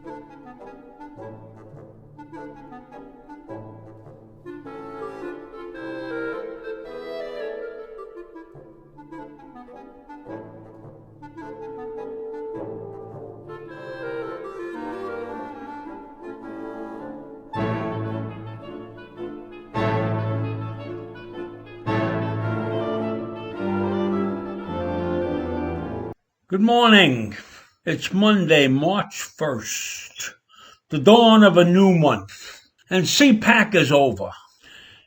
Good morning. It's Monday, March 1st, the dawn of a new month, and CPAC is over.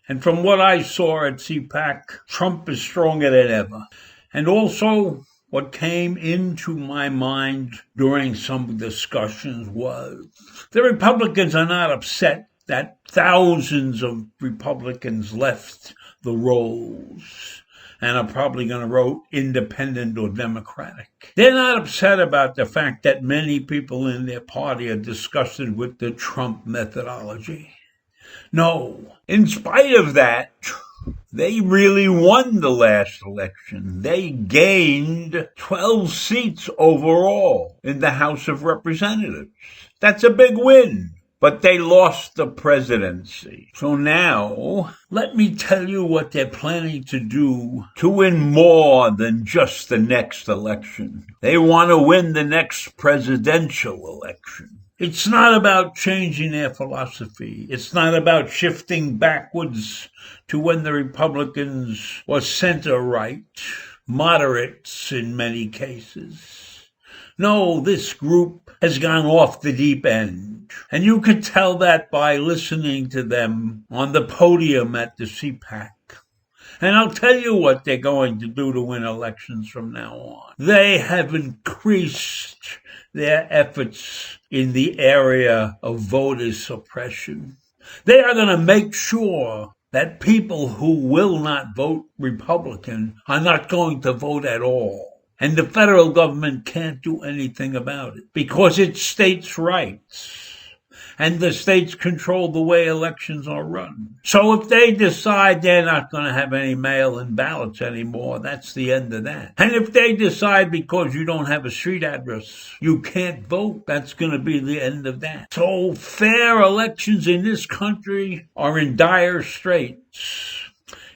And from what I saw at CPAC, Trump is stronger than ever. And also, what came into my mind during some discussions was the Republicans are not upset that thousands of Republicans left the rolls and are probably going to vote independent or Democratic. They're not upset about the fact that many people in their party are disgusted with the Trump methodology. No, in spite of that, they really won the last election. They gained 12 seats overall in the House of Representatives. That's a big win. But they lost the presidency. So now, let me tell you what they're planning to do to win more than just the next election. They want to win the next presidential election. It's not about changing their philosophy. It's not about shifting backwards to when the Republicans were center-right, moderates in many cases. No, this group has gone off the deep end. And you could tell that by listening to them on the podium at the CPAC. And I'll tell you what they're going to do to win elections from now on. They have increased their efforts in the area of voter suppression. They are going to make sure that people who will not vote Republican are not going to vote at all. And the federal government can't do anything about it because it's states' rights. And the states control the way elections are run. So if they decide they're not going to have any mail-in ballots anymore, that's the end of that. And if they decide because you don't have a street address, you can't vote, that's going to be the end of that. So fair elections in this country are in dire straits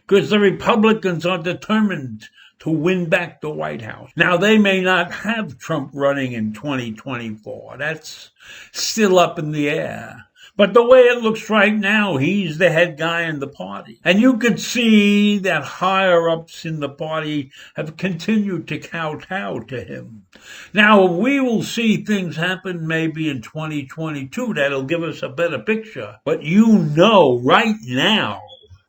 because the Republicans are determined to win back the White House. Now, they may not have Trump running in 2024. That's still up in the air. But the way it looks right now, he's the head guy in the party. And you could see that higher-ups in the party have continued to kowtow to him. Now, we will see things happen maybe in 2022 that'll give us a better picture. But you know right now,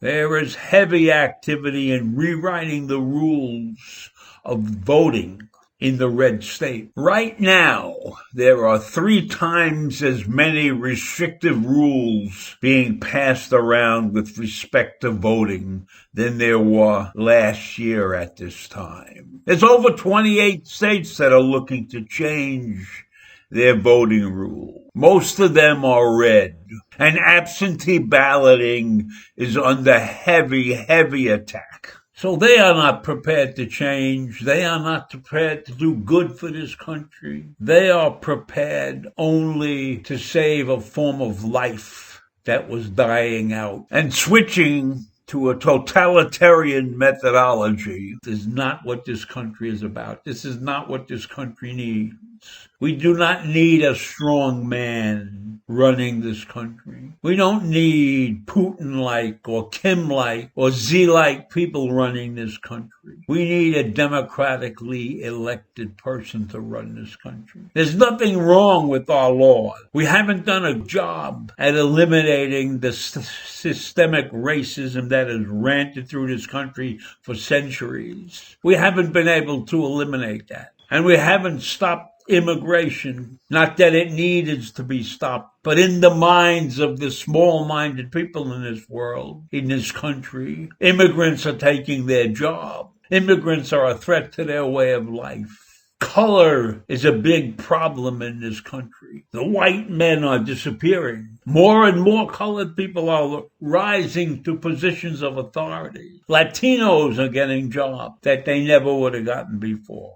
there is heavy activity in rewriting the rules of voting in the red state. Right now, there are 3 times as many restrictive rules being passed around with respect to voting than there were last year at this time. There's over 28 states that are looking to change their voting rule. Most of them are red. And absentee balloting is under heavy attack. So they are not prepared to change. They are not prepared to do good for this country. They are prepared only to save a form of life that was dying out. And switching to a totalitarian methodology is not what this country is about. This is not what this country needs. We do not need a strong man running this country. We don't need Putin-like or Kim-like or Xi-like people running this country. We need a democratically elected person to run this country. There's nothing wrong with our laws. We haven't done a job at eliminating the systemic racism that has ranted through this country for centuries. We haven't been able to eliminate that. And we haven't stopped immigration, not that it needed to be stopped, but in the minds of the small-minded people in this world, in this country, immigrants are taking their job. Immigrants are a threat to their way of life. Color is a big problem in this country. The white men are disappearing. More and more colored people are rising to positions of authority. Latinos are getting jobs that they never would have gotten before.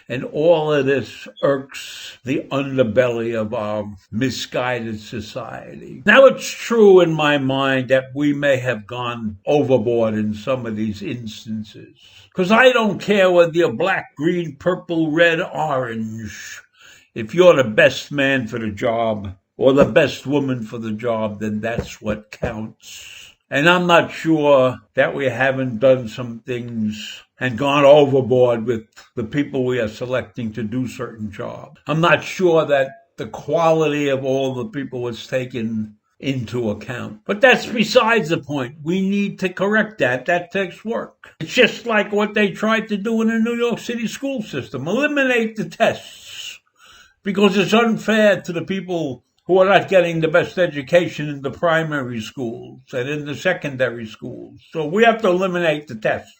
And all of this irks the underbelly of our misguided society. Now, it's true in my mind that we may have gone overboard in some of these instances. Because I don't care whether you're black, green, purple, red, orange. If you're the best man for the job or the best woman for the job, then that's what counts. And I'm not sure that we haven't done some things and gone overboard with the people we are selecting to do certain jobs. I'm not sure that the quality of all the people was taken into account. But that's besides the point. We need to correct that. That takes work. It's just like what they tried to do in the New York City school system. Eliminate the tests. Because it's unfair to the people who are not getting the best education in the primary schools and in the secondary schools. So we have to eliminate the tests.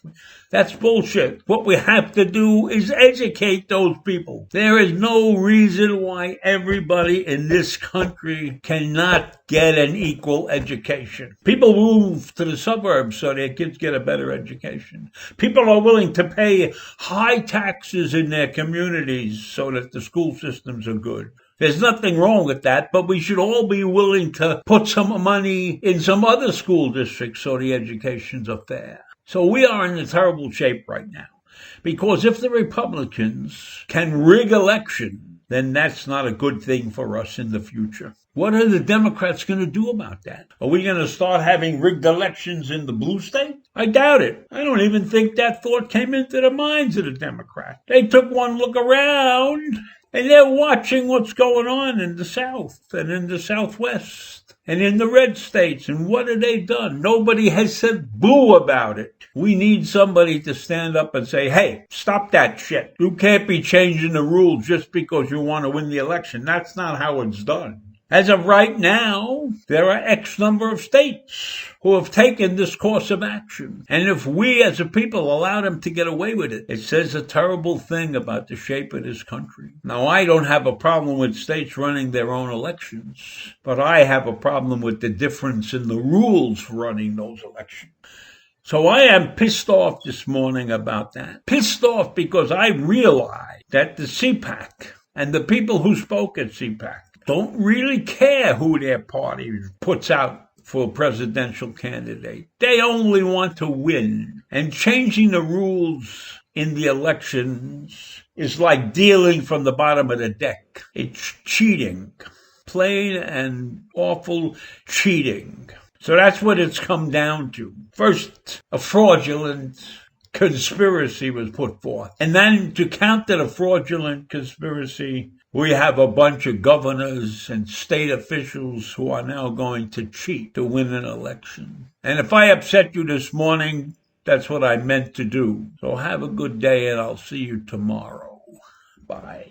That's bullshit. What we have to do is educate those people. There is no reason why everybody in this country cannot get an equal education. People move to the suburbs so their kids get a better education. People are willing to pay high taxes in their communities so that the school systems are good. There's nothing wrong with that, but we should all be willing to put some money in some other school districts so the educations are fair. So we are in a terrible shape right now. Because if the Republicans can rig election, then that's not a good thing for us in the future. What are the Democrats going to do about that? Are we going to start having rigged elections in the blue state? I doubt it. I don't even think that thought came into the minds of the Democrats. They took one look around and they're watching what's going on in the South and in the Southwest and in the red states. And what have they done? Nobody has said boo about it. We need somebody to stand up and say, hey, stop that shit. You can't be changing the rules just because you want to win the election. That's not how it's done. As of right now, there are X number of states who have taken this course of action. And if we as a people allow them to get away with it, it says a terrible thing about the shape of this country. Now, I don't have a problem with states running their own elections, but I have a problem with the difference in the rules for running those elections. So I am pissed off this morning about that. Pissed off because I realize that the CPAC and the people who spoke at CPAC don't really care who their party puts out for a presidential candidate. They only want to win. And changing the rules in the elections is like dealing from the bottom of the deck. It's cheating. Plain and awful cheating. So that's what it's come down to. First, a fraudulent conspiracy was put forth. And then to counter the fraudulent conspiracy, we have a bunch of governors and state officials who are now going to cheat to win an election. And if I upset you this morning, that's what I meant to do. So have a good day and I'll see you tomorrow. Bye.